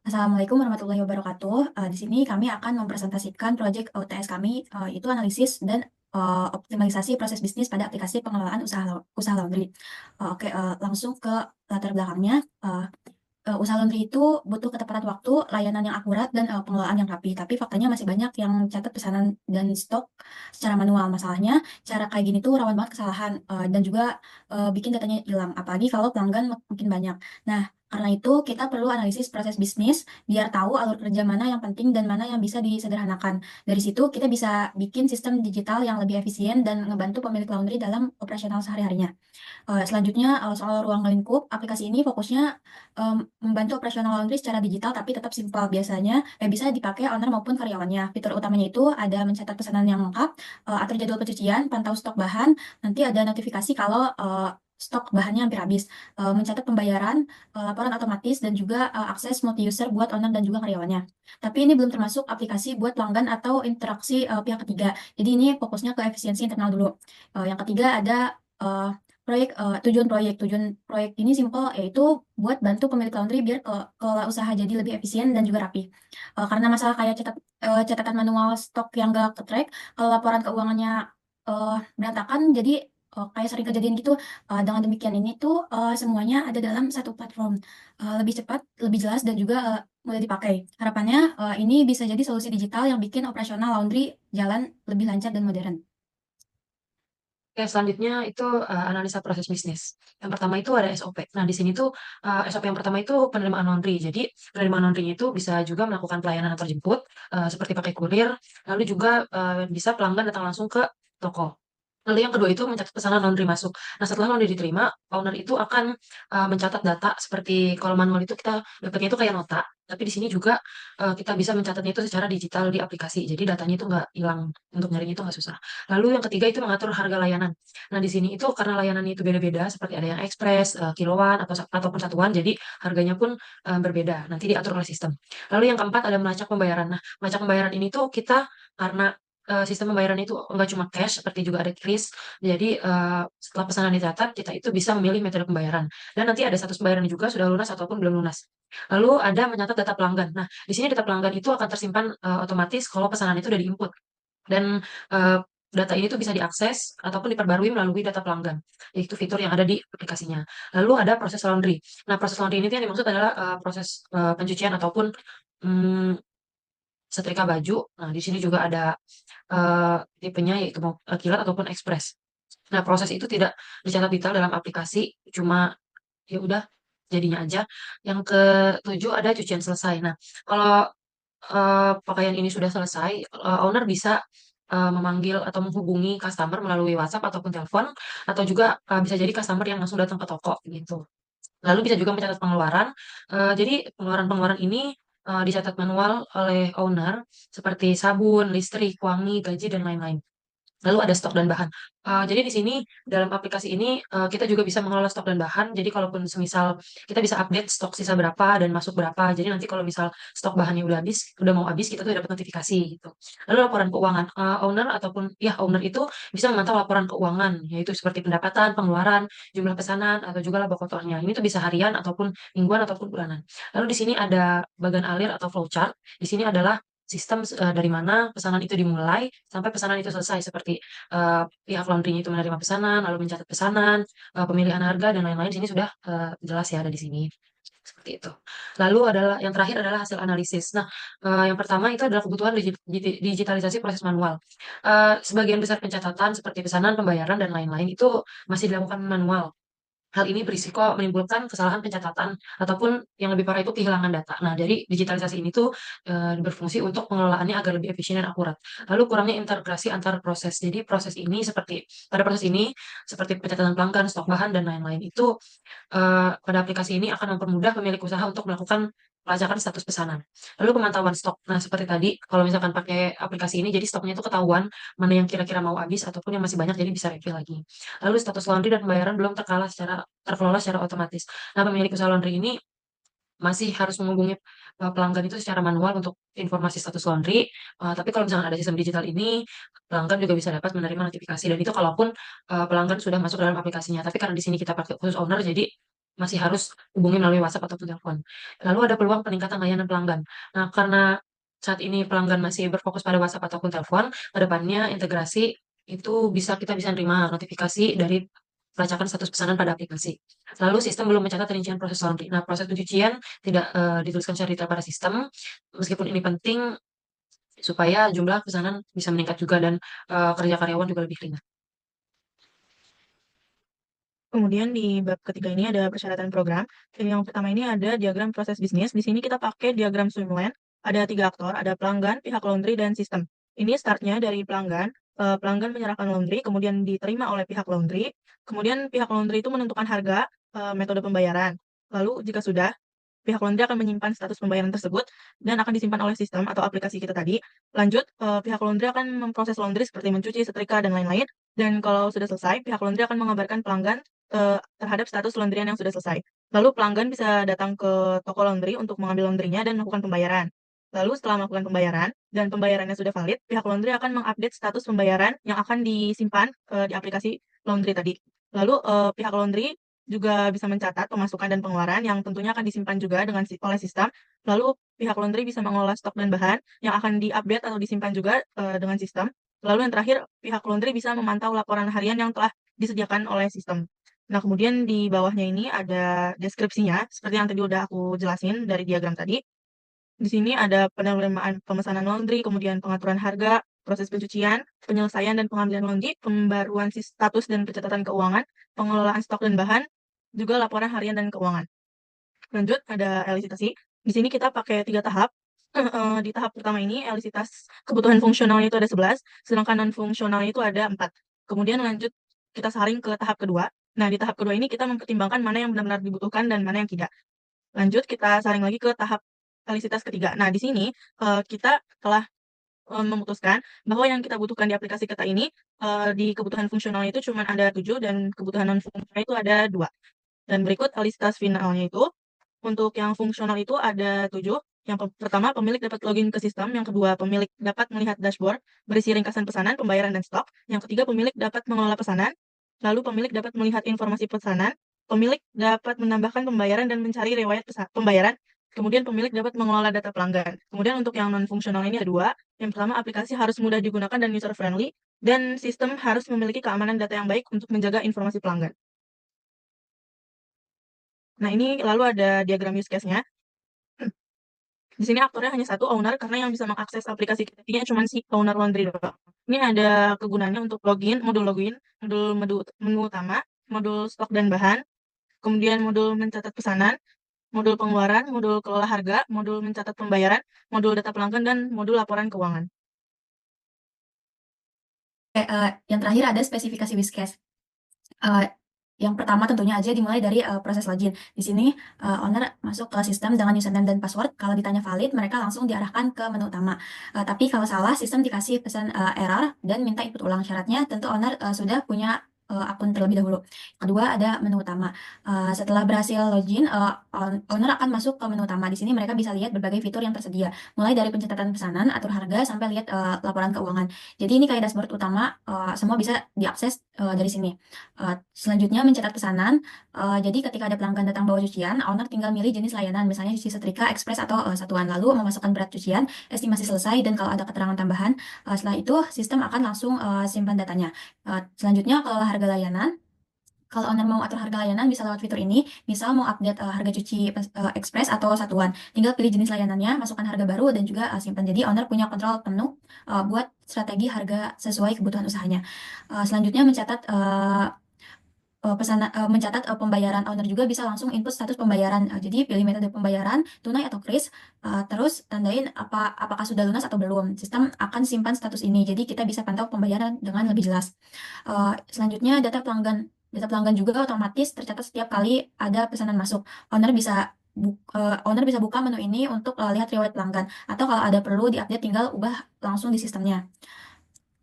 Assalamualaikum warahmatullahi wabarakatuh. Di sini kami akan mempresentasikan proyek UTS kami, itu analisis dan optimalisasi proses bisnis pada aplikasi pengelolaan usaha laundry. Oke, langsung ke latar belakangnya. Usaha laundry itu butuh ketepatan waktu, layanan yang akurat, dan pengelolaan yang rapi. Tapi faktanya masih banyak yang catat pesanan dan stok secara manual. Masalahnya, cara kayak gini tuh rawan banget kesalahan dan juga bikin datanya hilang. Apalagi kalau pelanggan makin banyak. Nah, karena itu kita perlu analisis proses bisnis biar tahu alur kerja mana yang penting dan mana yang bisa disederhanakan. Dari situ kita bisa bikin sistem digital yang lebih efisien dan ngebantu pemilik laundry dalam operasional sehari-harinya. Selanjutnya, soal ruang lingkup, aplikasi ini fokusnya, membantu operasional laundry secara digital tapi tetap simpel. Biasanya, bisa dipakai owner maupun karyawannya. Fitur utamanya itu ada mencatat pesanan yang lengkap, atur jadwal pencucian, pantau stok bahan, nanti ada notifikasi kalau, stok bahannya hampir habis, mencatat pembayaran, laporan otomatis, dan juga, akses multi-user buat owner dan juga karyawannya. Tapi ini belum termasuk aplikasi buat pelanggan atau interaksi, pihak ketiga. Jadi ini fokusnya ke efisiensi internal dulu. Yang ketiga ada, tujuan proyek ini simpel, yaitu buat bantu pemilik laundry biar kelola usaha jadi lebih efisien dan juga rapi. Karena masalah kayak catatan manual stok yang nggak ke-track, kalau laporan keuangannya, berantakan, jadi, kayak sering kejadian gitu. Dengan demikian ini tuh, semuanya ada dalam satu platform, lebih cepat, lebih jelas, dan juga, mudah dipakai. Harapannya, ini bisa jadi solusi digital yang bikin operasional laundry jalan lebih lancar dan modern. Oke, selanjutnya itu, analisa proses bisnis. Yang pertama itu ada SOP. Nah, di sini tuh, SOP yang pertama itu penerimaan laundry. Jadi, penerimaan laundry itu bisa juga melakukan pelayanan antar jemput, seperti pakai kurir, lalu juga, bisa pelanggan datang langsung ke toko. Lalu yang kedua itu mencatat pesanan laundry masuk. Nah, setelah laundry diterima, owner itu akan, mencatat data seperti kalau manual itu kita dapatnya itu kayak nota, tapi di sini juga, kita bisa mencatatnya itu secara digital di aplikasi. Jadi datanya itu nggak hilang, untuk nyarinya itu nggak susah. Lalu yang ketiga itu mengatur harga layanan. Nah, di sini itu karena layanannya itu beda-beda, seperti ada yang ekspres, kiloan, ataupun satuan, jadi harganya pun, berbeda, nanti diatur oleh sistem. Lalu yang keempat ada melacak pembayaran. Nah, melacak pembayaran ini tuh kita karena, sistem pembayaran itu nggak cuma cash, seperti juga ada kris, jadi, setelah pesanan dicatat, kita itu bisa memilih metode pembayaran. Dan nanti ada status pembayaran juga sudah lunas ataupun belum lunas. Lalu ada mencatat data pelanggan. Nah, di sini data pelanggan itu akan tersimpan, otomatis kalau pesanan itu udah di-input. Dan, data ini tuh bisa diakses ataupun diperbarui melalui data pelanggan, itu fitur yang ada di aplikasinya. Lalu ada proses laundry. Nah, proses laundry ini tuh yang dimaksud adalah, proses, pencucian ataupun, mmm, setrika baju. Nah, di sini juga ada, tipenya yaitu mau kilat ataupun ekspres. Nah, proses itu tidak dicatat detail dalam aplikasi, cuma ya udah jadinya aja. Yang ketujuh ada cucian selesai. Nah, kalau pakaian ini sudah selesai, owner bisa, memanggil atau menghubungi customer melalui WhatsApp ataupun telepon, atau juga, bisa jadi customer yang langsung datang ke toko, gitu. Lalu bisa juga mencatat pengeluaran, jadi pengeluaran-pengeluaran ini, dicatat manual oleh owner, seperti sabun, listrik, wangi, gaji, dan lain-lain. Lalu ada stok dan bahan. Jadi di sini dalam aplikasi ini, kita juga bisa mengelola stok dan bahan. Jadi kalaupun semisal kita bisa update stok sisa berapa dan masuk berapa. Jadi nanti kalau misal stok bahannya udah habis, udah mau habis, kita tuh dapat notifikasi gitu. Lalu laporan keuangan, owner itu bisa memantau laporan keuangan, yaitu seperti pendapatan, pengeluaran, jumlah pesanan, atau juga laba kotornya. Ini tuh bisa harian ataupun mingguan ataupun bulanan. Lalu di sini ada bagan alir atau flowchart. Di sini adalah sistem dari mana pesanan itu dimulai sampai pesanan itu selesai seperti, pihak laundry-nya itu menerima pesanan, lalu mencatat pesanan, pemilihan harga dan lain-lain di sini sudah, jelas ya ada di sini, seperti itu. Lalu yang terakhir adalah hasil analisis. Nah, yang pertama itu adalah kebutuhan digitalisasi proses manual. Sebagian besar pencatatan seperti pesanan, pembayaran dan lain-lain itu masih dilakukan manual. Hal ini berisiko menimbulkan kesalahan pencatatan ataupun yang lebih parah itu kehilangan data. Nah, dari digitalisasi ini tuh, berfungsi untuk pengelolaannya agar lebih efisien dan akurat. Lalu kurangnya integrasi antar proses. Jadi pada proses ini seperti pencatatan pelanggan, stok bahan dan lain-lain itu, pada aplikasi ini akan mempermudah pemilik usaha untuk melakukan pelacakan status pesanan. Lalu pemantauan stok. Nah, seperti tadi kalau misalkan pakai aplikasi ini jadi stoknya itu ketahuan mana yang kira-kira mau habis ataupun yang masih banyak jadi bisa refill lagi. Lalu status laundry dan pembayaran belum terkelola secara otomatis. Nah, pemilik usaha laundry ini masih harus menghubungi, pelanggan itu secara manual untuk informasi status laundry, tapi kalau misalkan ada sistem digital ini, pelanggan juga bisa dapat menerima notifikasi dan itu kalaupun, pelanggan sudah masuk dalam aplikasinya. Tapi karena di sini kita pakai khusus owner, jadi masih harus hubungi melalui WhatsApp ataupun telepon. Lalu ada peluang peningkatan layanan pelanggan. Nah, karena saat ini pelanggan masih berfokus pada WhatsApp ataupun telepon, ke depannya integrasi itu kita bisa nerima notifikasi dari pelacakan status pesanan pada aplikasi. Lalu sistem belum mencatat rincian proses laundry. Nah, proses pencucian tidak dituliskan secara detail pada sistem, meskipun ini penting supaya jumlah pesanan bisa meningkat juga dan kerja karyawan juga lebih ringan. Kemudian di bab ketiga ini ada persyaratan program. Yang pertama ini ada diagram proses bisnis. Di sini kita pakai diagram swimlane. Ada 3 aktor, ada pelanggan, pihak laundry, dan sistem. Ini startnya dari pelanggan. Pelanggan menyerahkan laundry, kemudian diterima oleh pihak laundry. Kemudian pihak laundry itu menentukan harga, metode pembayaran. Lalu jika sudah, pihak laundry akan menyimpan status pembayaran tersebut dan akan disimpan oleh sistem atau aplikasi kita tadi. Lanjut, pihak laundry akan memproses laundry seperti mencuci, setrika, dan lain-lain. Dan kalau sudah selesai, pihak laundry akan mengabarkan pelanggan terhadap status laundryan yang sudah selesai. Lalu pelanggan bisa datang ke toko laundry untuk mengambil laundrynya dan melakukan pembayaran. Lalu setelah melakukan pembayaran dan pembayarannya sudah valid, pihak laundry akan mengupdate status pembayaran yang akan disimpan di aplikasi laundry tadi. Lalu pihak laundry juga bisa mencatat pemasukan dan pengeluaran yang tentunya akan disimpan juga oleh sistem. Lalu pihak laundry bisa mengelola stok dan bahan yang akan diupdate atau disimpan juga dengan sistem. Lalu yang terakhir, pihak laundry bisa memantau laporan harian yang telah disediakan oleh sistem. Nah, kemudian di bawahnya ini ada deskripsinya, seperti yang tadi udah aku jelasin dari diagram tadi. Di sini ada penerimaan pemesanan laundry, kemudian pengaturan harga, proses pencucian, penyelesaian dan pengambilan laundry, pembaruan status dan pencatatan keuangan, pengelolaan stok dan bahan, juga laporan harian dan keuangan. Lanjut, ada elisitasi. Di sini kita pakai 3 tahap. Di tahap pertama ini, elisitas kebutuhan fungsionalnya itu ada 11, sedangkan non-fungsionalnya itu ada 4. Kemudian lanjut, kita saring ke tahap kedua. Nah, di tahap kedua ini kita mempertimbangkan mana yang benar-benar dibutuhkan dan mana yang tidak. Lanjut, kita saring lagi ke tahap elisitas ketiga. Nah, di sini kita telah memutuskan bahwa yang kita butuhkan di aplikasi kita ini di kebutuhan fungsional itu cuma ada 7 dan kebutuhan non-fungsional itu ada 2. Dan berikut elisitas finalnya itu. Untuk yang fungsional itu ada 7. Yang pertama, pemilik dapat login ke sistem. Yang kedua, pemilik dapat melihat dashboard berisi ringkasan pesanan, pembayaran, dan stok. Yang ketiga, pemilik dapat mengelola pesanan. Lalu pemilik dapat melihat informasi pesanan. Pemilik dapat menambahkan pembayaran dan mencari riwayat pembayaran. Kemudian pemilik dapat mengelola data pelanggan. Kemudian untuk yang non-fungsional ini ada 2. Yang pertama, aplikasi harus mudah digunakan dan user-friendly. Dan sistem harus memiliki keamanan data yang baik untuk menjaga informasi pelanggan. Nah, ini lalu ada diagram use case-nya. Di sini aktornya hanya satu, owner, karena yang bisa mengakses aplikasi kita ini cuma si owner laundry doang. Ini ada kegunaannya untuk login, modul menu utama, modul stok dan bahan, kemudian modul mencatat pesanan, modul pengeluaran, modul kelola harga, modul mencatat pembayaran, modul data pelanggan, dan modul laporan keuangan. Yang terakhir ada spesifikasi use case. Yang pertama tentunya aja dimulai dari proses login. Di sini owner masuk ke sistem dengan username dan password. Kalau ditanya valid, mereka langsung diarahkan ke menu utama. Tapi kalau salah, sistem dikasih pesan error dan minta input ulang. Syaratnya tentu owner sudah punya akun terlebih dahulu. Kedua ada menu utama. Setelah berhasil login, owner akan masuk ke menu utama. Di sini mereka bisa lihat berbagai fitur yang tersedia, mulai dari pencatatan pesanan, atur harga, sampai lihat laporan keuangan. Jadi ini kayak dashboard utama, semua bisa diakses dari sini. Selanjutnya mencatat pesanan. Jadi ketika ada pelanggan datang bawa cucian, owner tinggal milih jenis layanan, misalnya cuci setrika, ekspres, atau satuan. Lalu memasukkan berat cucian, estimasi selesai, dan kalau ada keterangan tambahan, setelah itu sistem akan langsung simpan datanya. Selanjutnya kelola harga layanan. Kalau owner mau atur harga layanan bisa lewat fitur ini, misal mau update harga cuci ekspres atau satuan. Tinggal pilih jenis layanannya, masukkan harga baru, dan juga simpan. Jadi owner punya kontrol penuh buat strategi harga sesuai kebutuhan usahanya. Selanjutnya mencatat pembayaran. Owner juga bisa langsung input status pembayaran. Jadi pilih metode pembayaran tunai atau kris, terus tandain apakah sudah lunas atau belum. Sistem akan simpan status ini, jadi kita bisa pantau pembayaran dengan lebih jelas. Selanjutnya data pelanggan. Data pelanggan juga otomatis tercatat setiap kali ada pesanan masuk. Owner bisa buka menu ini untuk lihat riwayat pelanggan, atau kalau ada perlu diupdate tinggal ubah langsung di sistemnya.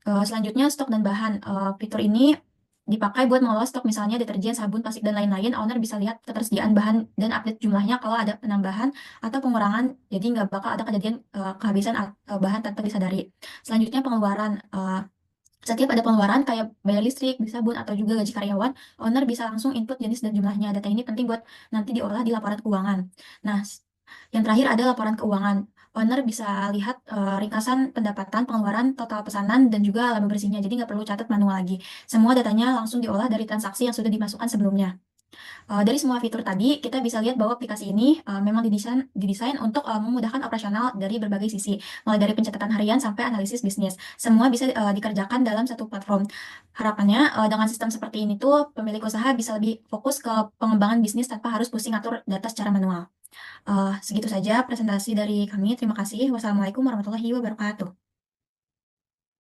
Selanjutnya stok dan bahan. Fitur ini dipakai buat mengelola stok, misalnya deterjen, sabun, plastik, dan lain-lain. Owner bisa lihat ketersediaan bahan dan update jumlahnya kalau ada penambahan atau pengurangan. Jadi nggak bakal ada kejadian kehabisan bahan tanpa disadari. Selanjutnya pengeluaran. Setiap ada pengeluaran kayak bayar listrik, beli sabun, atau juga gaji karyawan, owner bisa langsung input jenis dan jumlahnya. Data ini penting buat nanti diolah di laporan keuangan. Nah, yang terakhir ada laporan keuangan. Owner bisa lihat ringkasan pendapatan, pengeluaran, total pesanan, dan juga laba bersihnya. Jadi nggak perlu catat manual lagi. Semua datanya langsung diolah dari transaksi yang sudah dimasukkan sebelumnya. Dari semua fitur tadi, kita bisa lihat bahwa aplikasi ini memang didesain untuk memudahkan operasional dari berbagai sisi, mulai dari pencatatan harian sampai analisis bisnis. Semua bisa dikerjakan dalam satu platform. Harapannya dengan sistem seperti ini tuh pemilik usaha bisa lebih fokus ke pengembangan bisnis tanpa harus pusing atur data secara manual. Segitu saja presentasi dari kami. Terima kasih. Wassalamualaikum warahmatullahi wabarakatuh.